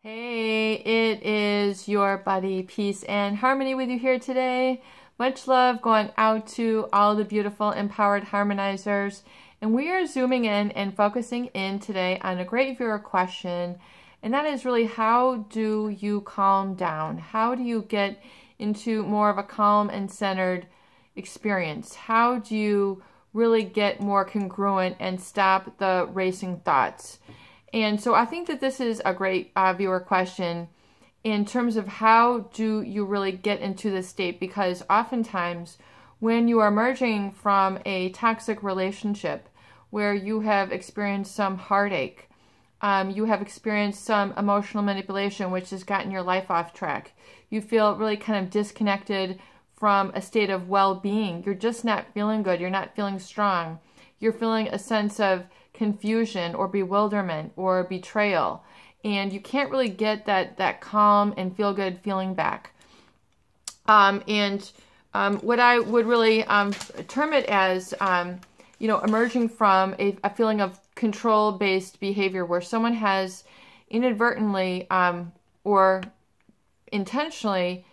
Hey, it is your buddy Peace and Harmony with you here today. Much love going out to all the beautiful empowered harmonizers. And we are zooming in and focusing in today on a great viewer question. And that is really, how do you calm down? How do you get into more of a calm and centered experience? How do you really get more congruent and stop the racing thoughts? And so I think that this is a great viewer question in terms of how do you really get into this state, because oftentimes when you are emerging from a toxic relationship where you have experienced some heartache, you have experienced some emotional manipulation which has gotten your life off track, you feel really kind of disconnected from a state of well-being, you're just not feeling good, you're not feeling strong, you're feeling a sense of confusion or bewilderment or betrayal, and you can't really get that calm and feel good feeling back. What I would really term it as, emerging from a feeling of control-based behavior where someone has inadvertently or intentionally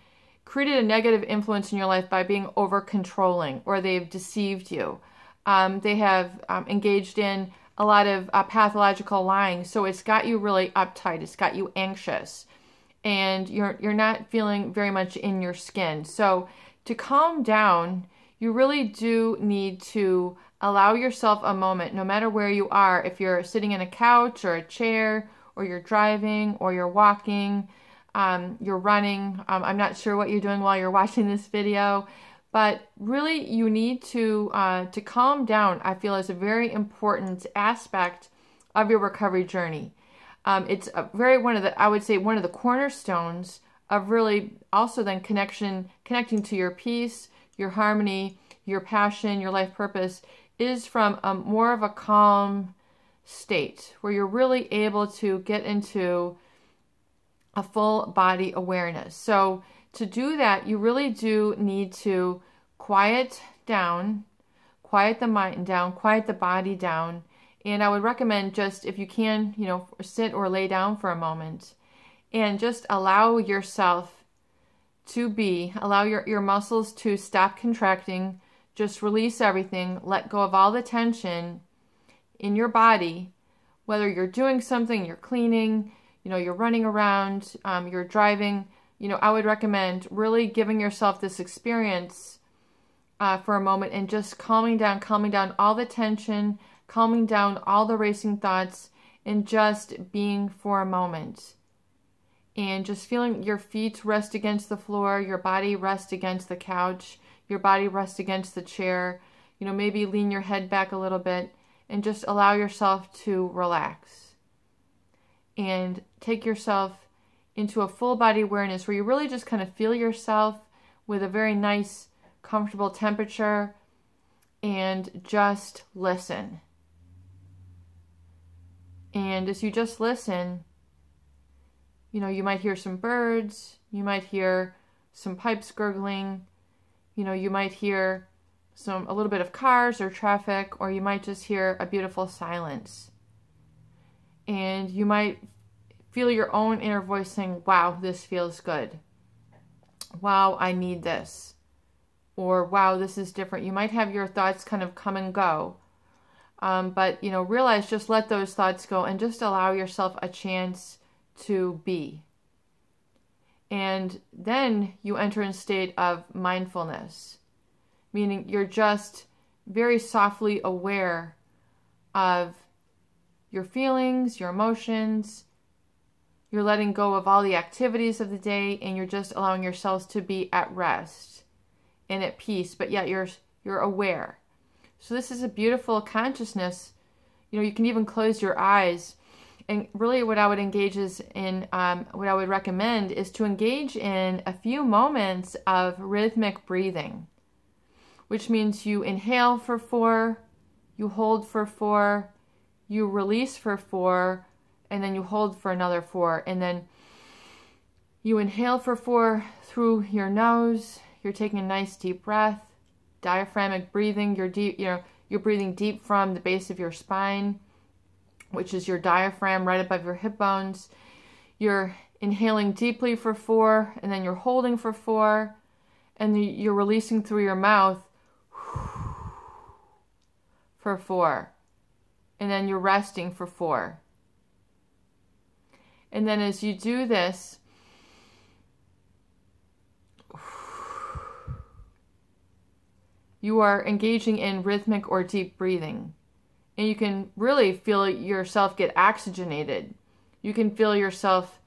created a negative influence in your life by being over-controlling, or they've deceived you. They have engaged in a lot of pathological lying, so it's got you really uptight, it's got you anxious, and you're not feeling very much in your skin. So to calm down, you really do need to allow yourself a moment, no matter where you are, if you're sitting in a couch or a chair, or you're driving, or you're walking, you're running. I'm not sure what you're doing while you're watching this video, but really you need to calm down. I feel is a very important aspect of your recovery journey. It's a one of the cornerstones of really also then connecting to your peace, your harmony, your passion, your life purpose, is from more of a calm state where you're really able to get into a full body awareness. So to do that, you really do need to quiet down, quiet the mind down, quiet the body down. And I would recommend, just if you can, sit or lay down for a moment and just allow yourself to be, allow your muscles to stop contracting, just release everything, let go of all the tension in your body, whether you're doing something, you're cleaning, you're running around, you're driving. I would recommend really giving yourself this experience for a moment and just calming down all the tension, calming down all the racing thoughts, and just being for a moment. And just feeling your feet rest against the floor, your body rest against the couch, your body rest against the chair. Maybe lean your head back a little bit and just allow yourself to relax. And take yourself into a full body awareness where you really just kind of feel yourself with a very nice, comfortable temperature, and just listen. And as you just listen, you might hear some birds, you might hear some pipes gurgling, you might hear a little bit of cars or traffic, or you might just hear a beautiful silence. And you might feel your own inner voice saying, wow, this feels good. Wow, I need this. Or wow, this is different. You might have your thoughts kind of come and go. But, realize, just let those thoughts go and just allow yourself a chance to be. And then you enter in a state of mindfulness, meaning you're just very softly aware of your feelings, your emotions. You're letting go of all the activities of the day, and you're just allowing yourselves to be at rest and at peace, but yet you're aware. So this is a beautiful consciousness. You can even close your eyes. And really what I would what I would recommend is to engage in a few moments of rhythmic breathing, which means you inhale for 4, you hold for 4, you release for 4, and then you hold for another 4. And then you inhale for 4 through your nose. You're taking a nice deep breath, diaphragmic breathing. You're breathing deep from the base of your spine, which is your diaphragm right above your hip bones. you're inhaling deeply for 4, and then you're holding for 4, and you're releasing through your mouth for 4. And then you're resting for 4. And then as you do this, you are engaging in rhythmic or deep breathing. And you can really feel yourself get oxygenated. You can feel yourself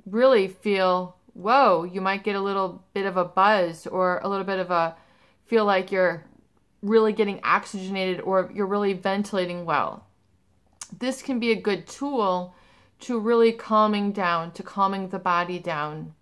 really feel, whoa, you might get a little bit of a buzz or a little bit of a feel like you're really getting oxygenated or you're really ventilating well. This can be a good tool to really calming down, to calming the body down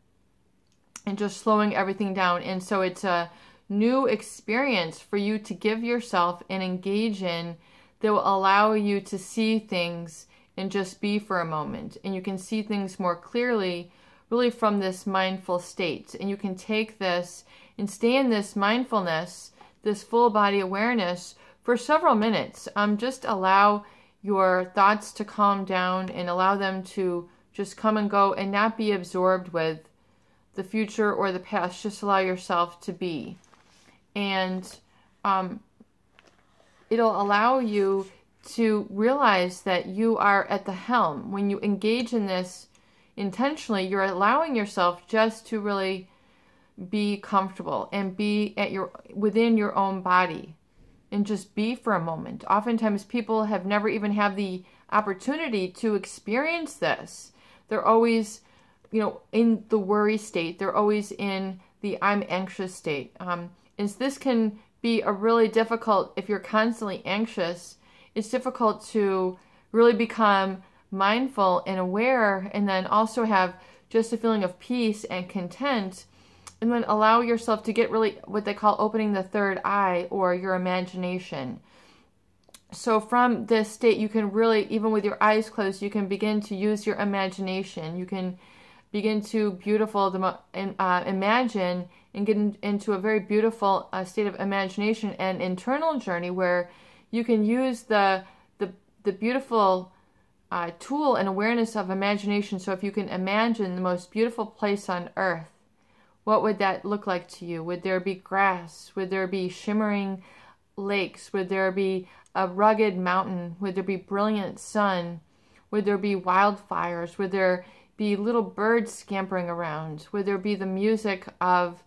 and just slowing everything down. And so it's a new experience for you to give yourself and engage in that will allow you to see things and just be for a moment. And you can see things more clearly really from this mindful state. And you can take this and stay in this mindfulness, this full body awareness for several minutes. Just allow your thoughts to calm down and allow them to just come and go and not be absorbed with the future or the past. Just allow yourself to be. And it'll allow you to realize that you are at the helm. When you engage in this intentionally, you're allowing yourself just to really be comfortable and be at within your own body and just be for a moment. Oftentimes people have never even had the opportunity to experience this. They're always, in the worry state. They're always in the I'm anxious state. And this can be a really difficult, if you're constantly anxious, it's difficult to really become mindful and aware and then also have just a feeling of peace and content, and then allow yourself to get really what they call opening the third eye or your imagination. So from this state, you can really, even with your eyes closed, you can begin to use your imagination. You can begin to imagine and get into a very beautiful state of imagination and internal journey where you can use the beautiful tool and awareness of imagination. So if you can imagine the most beautiful place on earth, what would that look like to you? Would there be grass? Would there be shimmering lakes? Would there be a rugged mountain? Would there be brilliant sun? Would there be wildfires? Would there be little birds scampering around? Would there be the music of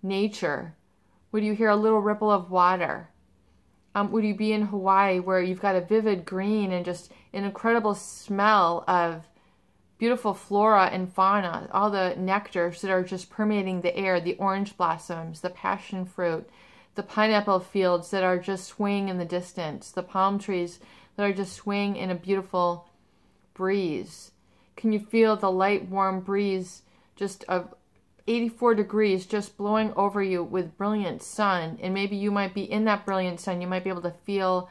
nature? Would you hear a little ripple of water? Would you be in Hawaii where you've got a vivid green and just an incredible smell of beautiful flora and fauna, all the nectars that are just permeating the air, the orange blossoms, the passion fruit, the pineapple fields that are just swaying in the distance, the palm trees that are just swaying in a beautiful breeze? Can you feel the light, warm breeze just of 84 degrees just blowing over you with brilliant sun? And maybe you might be in that brilliant sun. You might be able to feel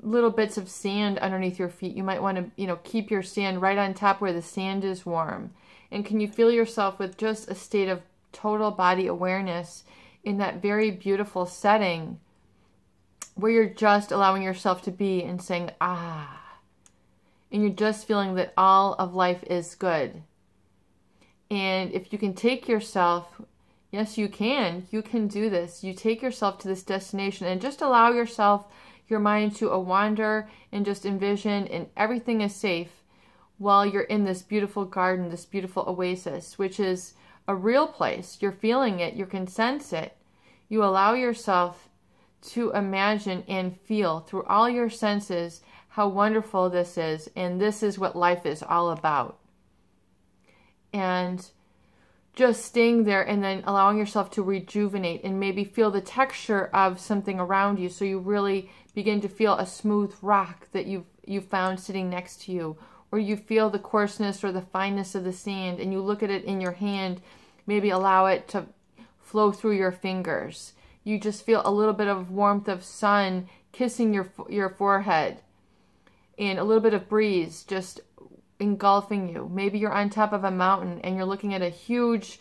little bits of sand underneath your feet. You might want to, keep your sand right on top where the sand is warm. And can you feel yourself with just a state of total body awareness in that very beautiful setting where you're just allowing yourself to be and saying, ah, and you're just feeling that all of life is good. And if you can take yourself, yes, you can do this. You take yourself to this destination and just allow your mind to wander and just envision, and everything is safe while you're in this beautiful garden, this beautiful oasis, which is a real place. You're feeling it. You can sense it. You allow yourself to imagine and feel through all your senses how wonderful this is. And this is what life is all about. And just staying there and then allowing yourself to rejuvenate and maybe feel the texture of something around you. So you really begin to feel a smooth rock that you've found sitting next to you, or you feel the coarseness or the fineness of the sand and you look at it in your hand, maybe allow it to flow through your fingers. You just feel a little bit of warmth of sun kissing your forehead and a little bit of breeze just engulfing you. Maybe you're on top of a mountain and you're looking at a huge,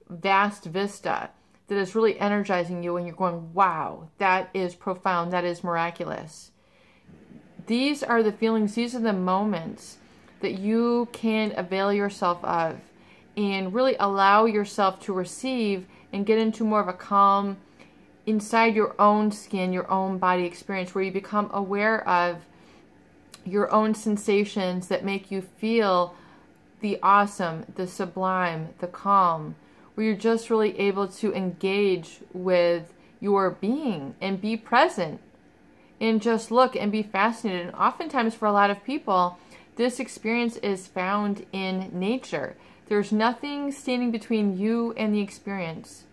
vast vista that is really energizing you and you're going, wow, that is profound, that is miraculous. These are the feelings, these are the moments that you can avail yourself of and really allow yourself to receive and get into more of a calm inside your own skin, your own body experience, where you become aware of your own sensations that make you feel the awesome, the sublime, the calm, where you're just really able to engage with your being and be present and just look and be fascinated. And oftentimes for a lot of people, this experience is found in nature. There's nothing standing between you and the experience.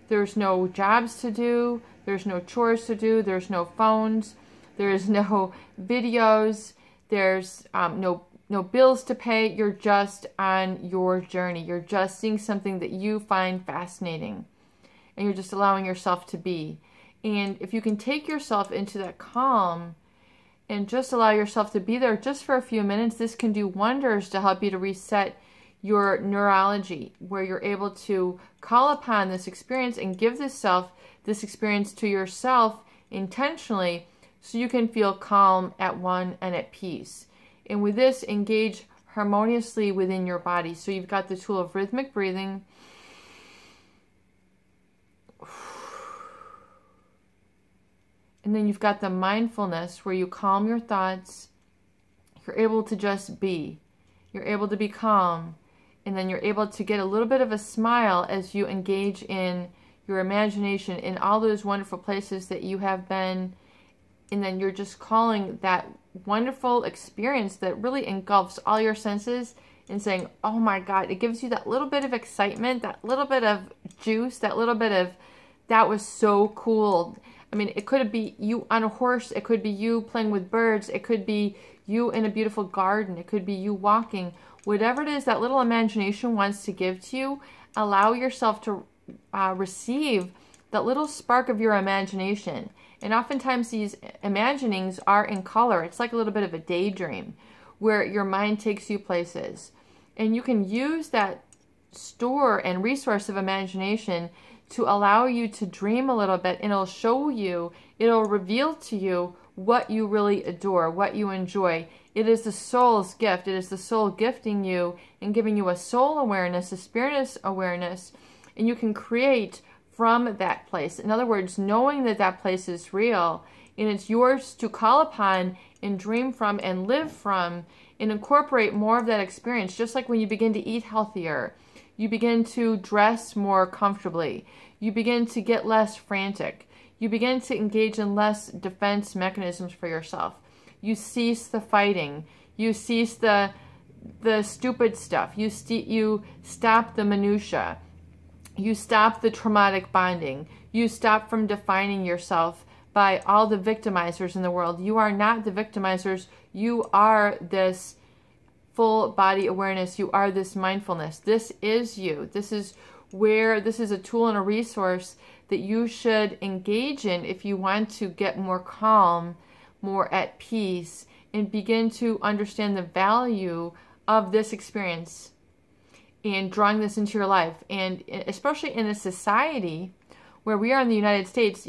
There's no jobs to do. There's no chores to do. There's no phones. There's no videos. There's no bills to pay. You're just on your journey. You're just seeing something that you find fascinating. And you're just allowing yourself to be. And if you can take yourself into that calm and just allow yourself to be there just for a few minutes, this can do wonders to help you to reset your neurology, where you're able to call upon this experience and give this experience to yourself intentionally, so you can feel calm, at one, and at peace. And with this, engage harmoniously within your body. So you've got the tool of rhythmic breathing. And then you've got the mindfulness, where you calm your thoughts. You're able to just be. You're able to be calm. And then you're able to get a little bit of a smile as you engage in your imagination in all those wonderful places that you have been. And then you're just calling that wonderful experience that really engulfs all your senses and saying, oh my God, it gives you that little bit of excitement, that little bit of juice, that little bit of, that was so cool. I mean, it could be you on a horse. It could be you playing with birds. It could be you in a beautiful garden. It could be you walking. Whatever it is that little imagination wants to give to you, allow yourself to receive that little spark of your imagination. And oftentimes these imaginings are in color. It's like a little bit of a daydream where your mind takes you places. And you can use that store and resource of imagination to allow you to dream a little bit, and it'll show you, it'll reveal to you what you really adore, what you enjoy. It is the soul's gift. It is the soul gifting you and giving you a soul awareness, a spirit awareness, and you can create from that place. In other words, knowing that that place is real, and it's yours to call upon and dream from and live from and incorporate more of that experience. Just like when you begin to eat healthier, you begin to dress more comfortably, you begin to get less frantic, you begin to engage in less defense mechanisms for yourself. You cease the fighting, you cease the stupid stuff, you stop the minutia, you stop the traumatic bonding, you stop from defining yourself by all the victimizers in the world. You are not the victimizers, you are this full body awareness. You are this mindfulness. This is you. This is a tool and a resource that you should engage in if you want to get more calm, more at peace, and begin to understand the value of this experience and drawing this into your life. And especially in a society where we are in the United States,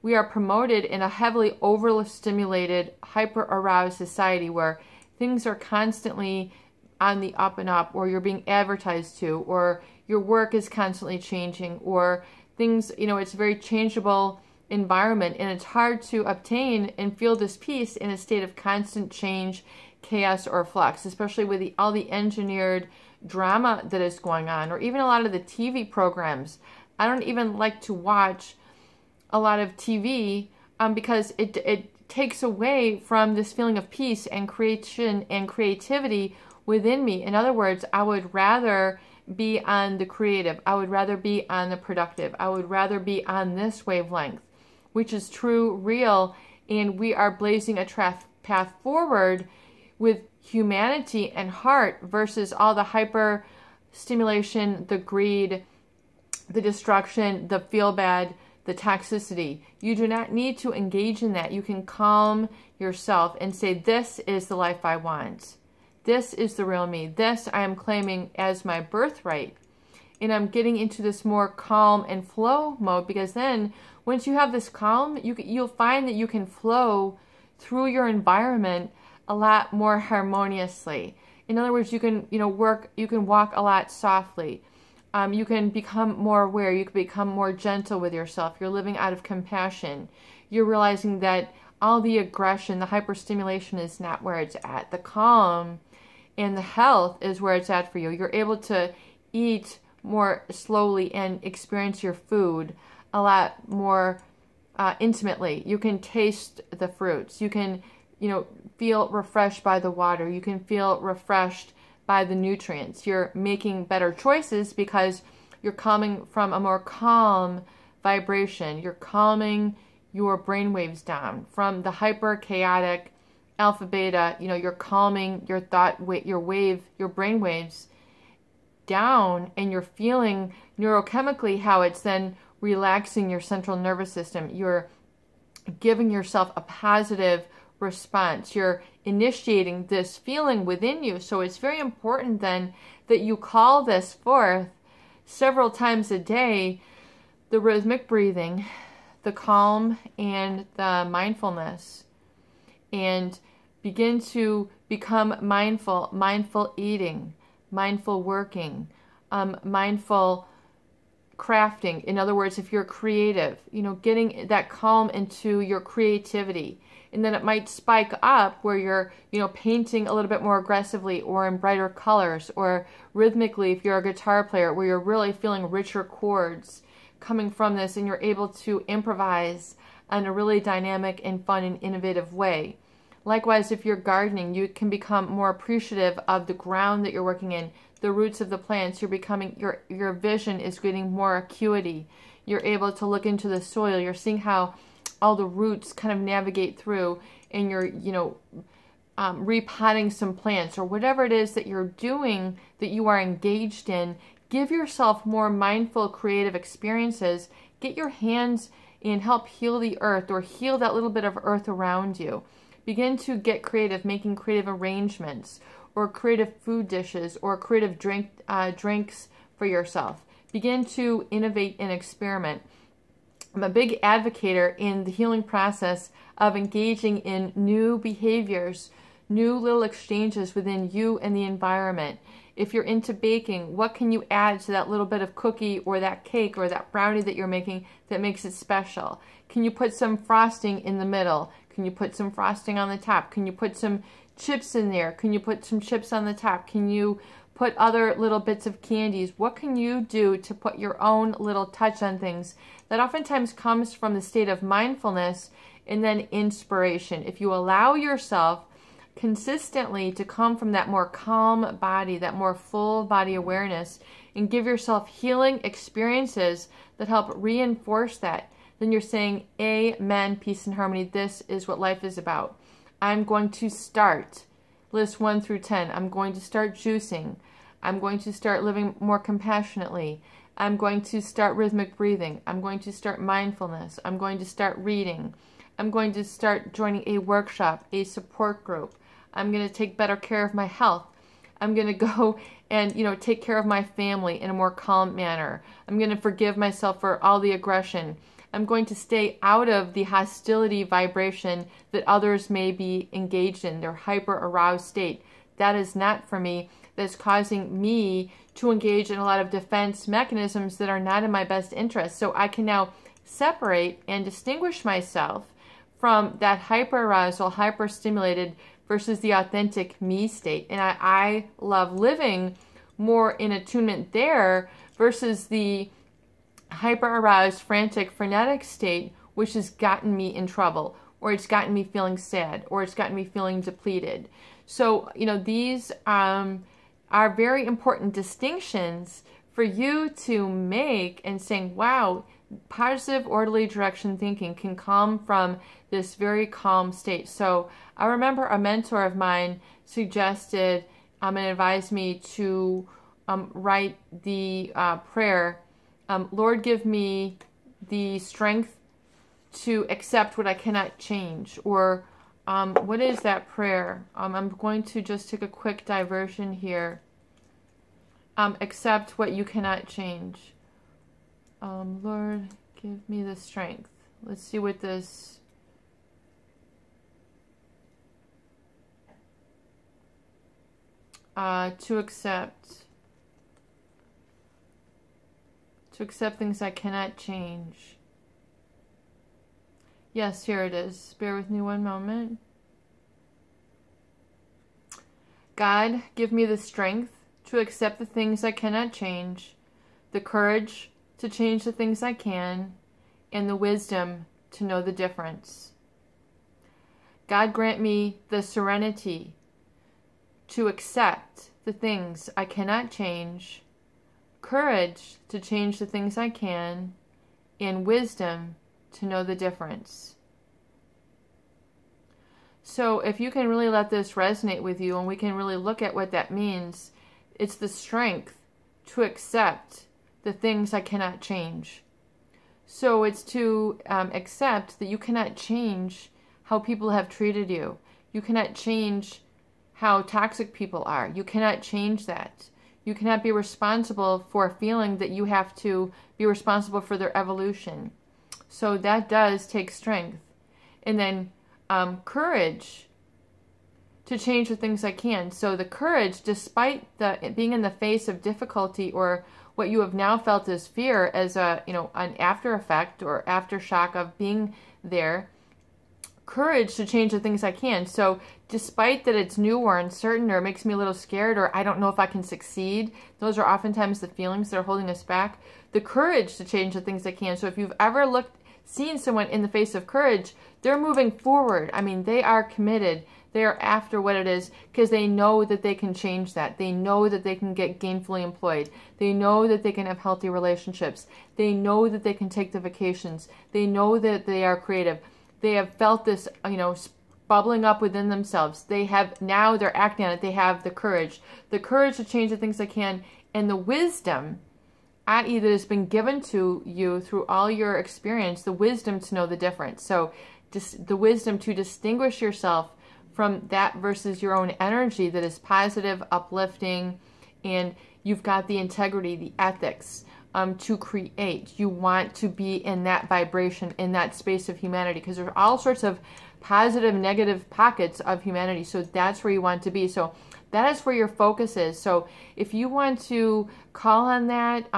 we are promoted in a heavily overstimulated, hyper-aroused society where things are constantly on the up and up, or you're being advertised to, or your work is constantly changing, or things, it's a very changeable environment, and it's hard to obtain and feel this peace in a state of constant change, chaos, or flux, especially with all the engineered drama that is going on, or even a lot of the TV programs. I don't even like to watch a lot of TV because it takes away from this feeling of peace and creation and creativity within me. In other words, I would rather be on the creative. I would rather be on the productive. I would rather be on this wavelength, which is true, real, and we are blazing a path forward with humanity and heart versus all the hyper stimulation, the greed, the destruction, the feel bad, the toxicity. You do not need to engage in that. You can calm yourself and say, this is the life I want. This is the real me. This I am claiming as my birthright. And I'm getting into this more calm and flow mode, because then once you have this calm, you'll find that you can flow through your environment a lot more harmoniously. In other words, you can, you can walk a lot softly. You can become more aware. You can become more gentle with yourself. You're living out of compassion. You're realizing that all the aggression, the hyperstimulation is not where it's at. The calm and the health is where it's at for you. You're able to eat more slowly and experience your food a lot more intimately. You can taste the fruits. You can, feel refreshed by the water. You can feel refreshed by the nutrients. You're making better choices because you're coming from a more calm vibration. You're calming your brain waves down from the hyper chaotic alpha beta. You're calming your thought, your brain waves down, and you're feeling neurochemically how it's then relaxing your central nervous system. You're giving yourself a positive response. You're initiating this feeling within you. So it's very important then that you call this forth several times a day, the rhythmic breathing, the calm, and the mindfulness, and begin to become mindful eating, mindful working, mindful crafting. In other words, if you're creative, getting that calm into your creativity. And then it might spike up where you're, painting a little bit more aggressively or in brighter colors, or rhythmically, if you're a guitar player, where you're really feeling richer chords coming from this, and you're able to improvise in a really dynamic and fun and innovative way. Likewise, if you're gardening, you can become more appreciative of the ground that you're working in, the roots of the plants. You're becoming, your vision is getting more acuity. You're able to look into the soil. You're seeing how all the roots kind of navigate through, and you're, repotting some plants or whatever it is that you're doing that you are engaged in. Give yourself more mindful, creative experiences. Get your hands in, help heal the earth, or heal that little bit of earth around you. Begin to get creative, making creative arrangements, or creative food dishes, or creative drinks for yourself. Begin to innovate and experiment. I'm a big advocate in the healing process of engaging in new behaviors, new little exchanges within you and the environment. If you're into baking, what can you add to that little bit of cookie or that cake or that brownie that you're making that makes it special? Can you put some frosting in the middle? Can you put some frosting on the top? Can you put some chips in there? Can you put some chips on the top? Can you put other little bits of candies? What can you do to put your own little touch on things? That oftentimes comes from the state of mindfulness and then inspiration. If you allow yourself consistently to come from that more calm body, that more full body awareness, and give yourself healing experiences that help reinforce that, then you're saying, amen, peace and harmony. This is what life is about. I'm going to start, list 1 through 10. I'm going to start juicing. I'm going to start living more compassionately. I'm going to start rhythmic breathing. I'm going to start mindfulness. I'm going to start reading. I'm going to start joining a workshop, a support group. I'm going to take better care of my health. I'm going to go and, take care of my family in a more calm manner. I'm going to forgive myself for all the aggression. I'm going to stay out of the hostility vibration that others may be engaged in, their hyper-aroused state. That is not for me. That's causing me to engage in a lot of defense mechanisms that are not in my best interest. So I can now separate and distinguish myself from that hyper-arousal, hyper-stimulated versus the authentic me state. And I love living more in attunement there versus the hyper-aroused, frantic, frenetic state, which has gotten me in trouble, or it's gotten me feeling sad, or it's gotten me feeling depleted. So, these are very important distinctions for you to make, and saying, wow, positive, orderly direction thinking can come from this very calm state. So I remember a mentor of mine suggested and advised me to write the prayer, Lord, give me the strength to accept what I cannot change. Or what is that prayer? I'm going to just take a quick diversion here. Accept what you cannot change. Lord, give me the strength. Let's see what this... to accept things I cannot change. Yes, here it is. Bear with me one moment. God, give me the strength to accept the things I cannot change, the courage to change the things I can, and the wisdom to know the difference. God, grant me the serenity to accept the things I cannot change, courage to change the things I can, and wisdom to know the difference. So if you can really let this resonate with you and we can really look at what that means, it's the strength to accept the things I cannot change. So it's to accept that you cannot change how people have treated you. You cannot change how toxic people are. You cannot change that. You cannot be responsible for a feeling that you have to be responsible for their evolution. So that does take strength. And then courage to change the things I can. So the courage, despite being in the face of difficulty or what you have now felt as fear, as an after effect or aftershock of being there, courage to change the things I can. So despite that it's new or uncertain or makes me a little scared or I don't know if I can succeed, those are oftentimes the feelings that are holding us back. The courage to change the things I can. So if you've ever seen someone in the face of courage, they're moving forward. I mean, they are committed. They are after what it is because they know that they can change that. They know that they can get gainfully employed. They know that they can have healthy relationships. They know that they can take the vacations. They know that they are creative. They have felt this, bubbling up within themselves. Now they're acting on it. They have the courage to change the things they can, and the wisdom, i.e. that has been given to you through all your experience, the wisdom to know the difference. So the wisdom to distinguish yourself from that versus your own energy that is positive, uplifting, and you've got the integrity, the ethics to create. You want to be in that vibration, in that space of humanity, because there's all sorts of positive, negative pockets of humanity. So that's where you want to be. So that is where your focus is. So if you want to call on that,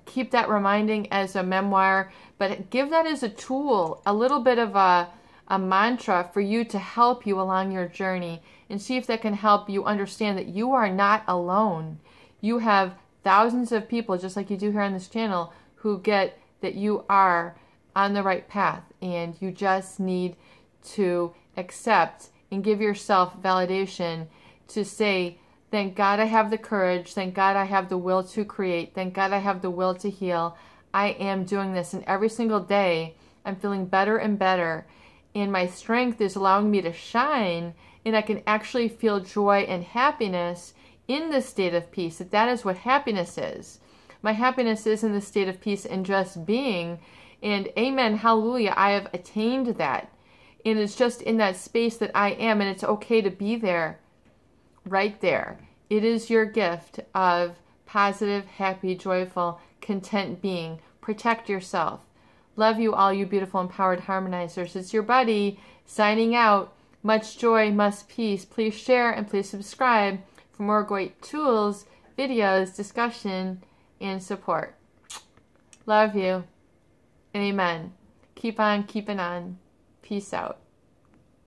keep that reminding as a memoir, but give that as a tool, a little bit of a mantra for you to help you along your journey, and see if that can help you understand that you are not alone. You have thousands of people, just like you do here on this channel, who get that you are on the right path, and you just need to accept and give yourself validation to say, thank God I have the courage, thank God I have the will to create, thank God I have the will to heal. I am doing this, and every single day I'm feeling better and better, and my strength is allowing me to shine, and I can actually feel joy and happiness in this state of peace. That is what happiness is. My happiness is in the state of peace and just being, and amen, hallelujah, I have attained that. And it's just in that space that I am, and it's okay to be there, right there. It is your gift of positive, happy, joyful, content being. Protect yourself. Love you all, you beautiful, empowered harmonizers. It's your buddy signing out. Much joy, much peace. Please share and please subscribe for more great tools, videos, discussion, and support. Love you. And amen. Keep on keeping on. Peace out.